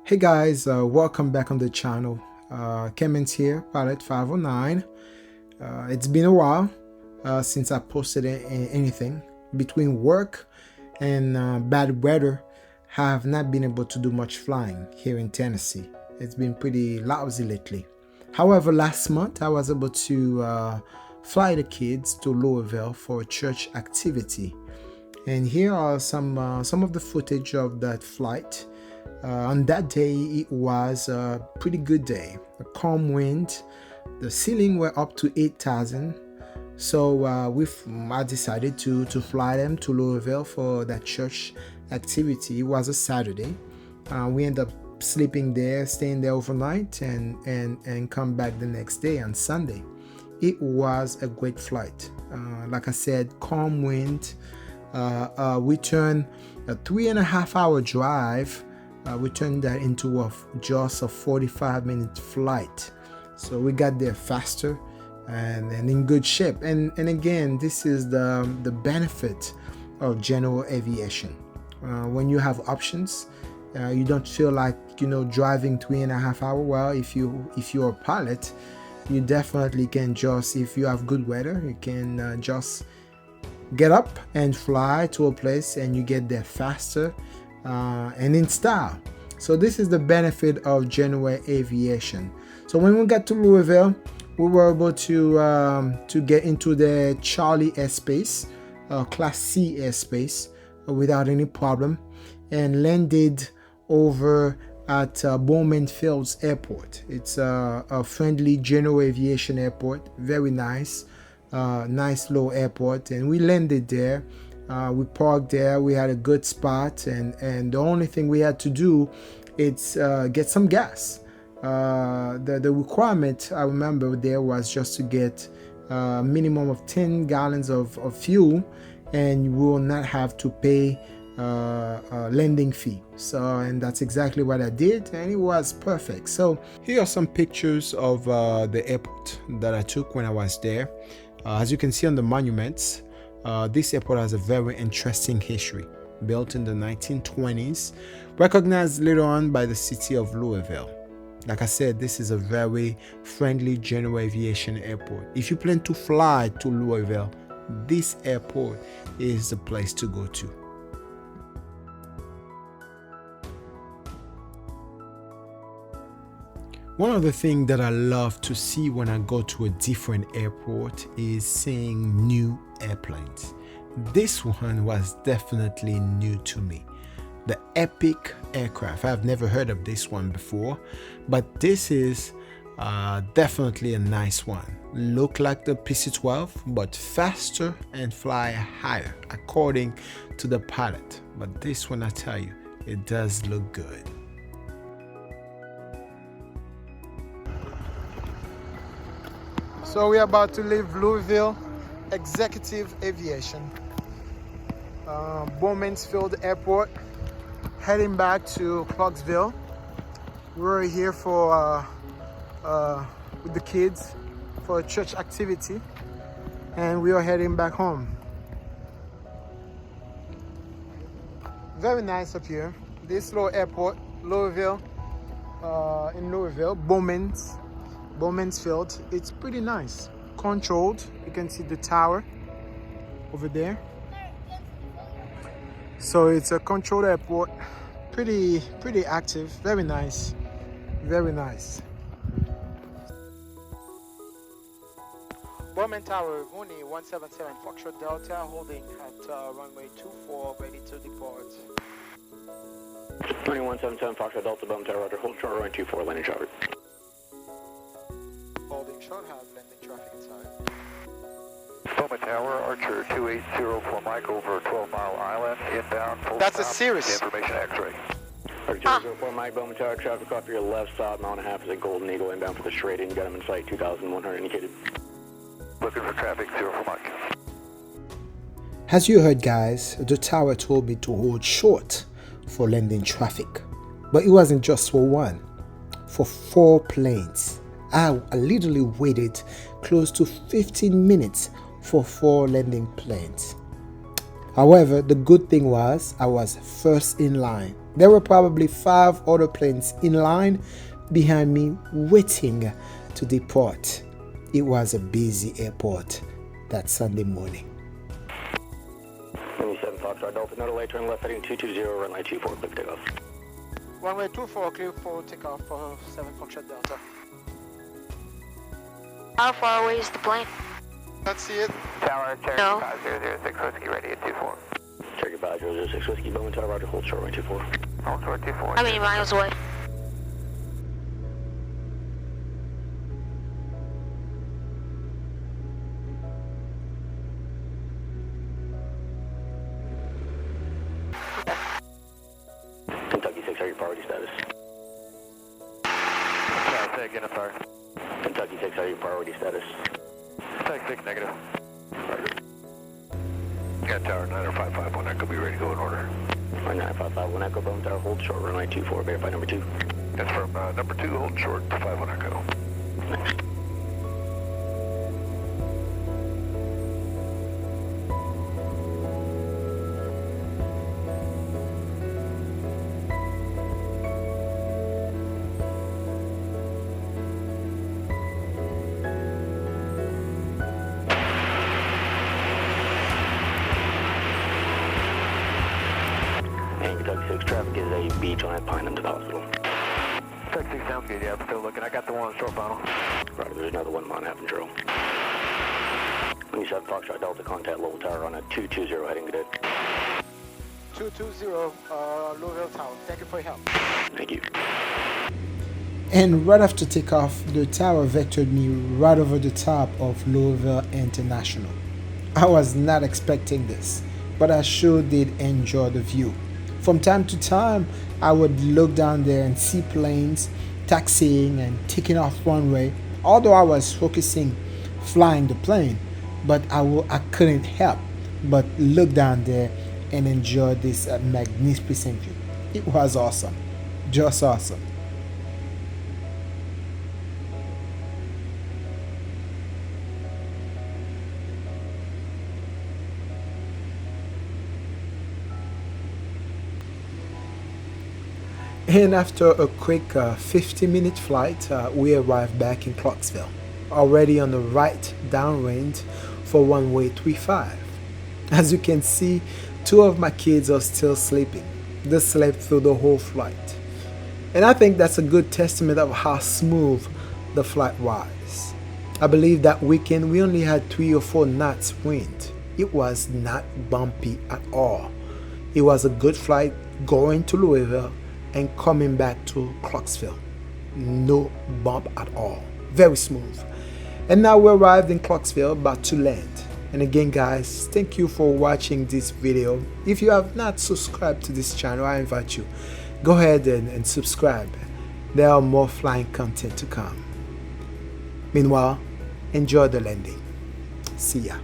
Hey guys, welcome back on the channel. Clemens here, Pilot 509. It's been a while since I posted anything. Between work and bad weather, have not been able to do much flying here in Tennessee. It's been pretty lousy lately. However, last month I was able to fly the kids to Louisville for a church activity. And here are some of the footage of that flight. On that day, it was a pretty good day. A calm wind. The ceiling were up to 8,000. So I decided to fly them to Louisville for that church activity. It was a Saturday. We ended up sleeping there, staying there overnight, and come back the next day on Sunday. It was a great flight. Like I said, calm wind. We turned a 3.5-hour drive. We turned that into just a 45-minute flight. So we got there faster and in good shape. And again, this is the benefit of general aviation. When you have options, you don't feel like driving 3.5 hours. Well, if you're a pilot, you definitely can just, if you have good weather, you can just get up and fly to a place and you get there faster and in style. So this is the benefit of general aviation. So when we got to Louisville, we were able to get into the Charlie airspace, Class C airspace, without any problem, and landed over at Bowman Fields Airport. It's a friendly general aviation airport, very nice. Nice low airport, and we landed there. We parked there. We had a good spot, and the only thing we had to do is get some gas. The requirement, I remember, there was just to get a minimum of 10 gallons of fuel, and you will not have to pay a landing fee. And that's exactly what I did, and it was perfect. So here are some pictures of the airport that I took when I was there. As you can see on the monuments, this airport has a very interesting history. Built in the 1920s, recognized later on by the city of Louisville. Like I said, this is a very friendly general aviation airport. If you plan to fly to Louisville, this airport is the place to go to. One of the things that I love to see when I go to a different airport is seeing new airplanes. This one was definitely new to me. The Epic aircraft. I've never heard of this one before, but this is definitely a nice one. Look like the PC-12, but faster and fly higher, according to the pilot. But this one, I tell you, it does look good. So we're about to leave Louisville Executive Aviation, Bowman's Field Airport, heading back to Clarksville. We're here for with the kids for a church activity, and we are heading back home. Very nice up here. This little airport, Louisville, in Louisville, Bowman's Field. It's pretty nice, controlled. You can see the tower over there. So it's a controlled airport, pretty active, very nice, very nice. Bowman Tower, Mooney 177 Foxtrot Delta, holding at runway 24, ready to depart. Mooney 177 Foxtrot Delta, Bowman Tower, Roger, hold short runway 24, landing traffic. Holding short, have landing traffic inside. Bowman Tower, Archer 280 for Mike over 12 Mile Island, inbound. That's a Cirrus. Information X-ray. Archer 204 Mike, Bowman Tower, traffic off your left side, mile and a half is a Golden Eagle, inbound for the straight in, got him in sight, 2,100 indicated. Looking for traffic, 0 for Mike. As you heard, guys, the tower told me to hold short for landing traffic. But it wasn't just for one, for 4 planes. I literally waited close to 15 minutes for 4 landing planes. However, the good thing was I was first in line. There were probably 5 other planes in line behind me waiting to depart. It was a busy airport that Sunday morning. 7 Foxtrot Delta, no delay, turn left heading 220, runway 24, clear for takeoff. Runway 24, clear for takeoff for 7 Foxtrot Delta. How far away is the plane? Let's see it. Tower, Cherokee No. 5006 Whiskey, ready at 24. Cherokee 5006 Whiskey, Bowman Tower, roger, hold short, runway 24. Hold short 24. How many miles away? Kentucky 6, how your priority status? Say again, I'm sorry. Kentucky 6, how your priority status? Tech 6, negative. Roger. Got Tower 9051 Echo, be ready to go in order. 9551 Echo, Bowman Tower, hold short, runway 24, verify number 2. That's from number 2, hold short, 51 Echo. Next. And Kentucky 6 traffic is a beach on at Pine to the hospital. Tech 6 sounds good, yeah, I'm still looking. I got the one on short final. Roger, there's another 1 mile and a half in drill. 7 Foxtrot Delta, contact Louisville Tower on a 220 heading to 220, Louisville Tower. Thank you for your help. Thank you. And right after takeoff, the tower vectored me right over the top of Louisville International. I was not expecting this, but I sure did enjoy the view. From time to time, I would look down there and see planes taxiing and taking off runway, although I was focusing flying the plane, but I couldn't help but look down there and enjoy this magnificent view. It was awesome, just awesome. And after a quick 50-minute flight, we arrived back in Clarksville, already on the right downwind for runway 35. As you can see, 2 of my kids are still sleeping. They slept through the whole flight. And I think that's a good testament of how smooth the flight was. I believe that weekend we only had 3 or 4 knots wind. It was not bumpy at all. It was a good flight going to Louisville and coming back to Clarksville. No bump at all. Very smooth. And now we arrived in Clarksville, about to land. And again, guys, thank you for watching this video. If you have not subscribed to this channel, I invite you, go ahead and subscribe. There are more flying content to come. Meanwhile, enjoy the landing. See ya.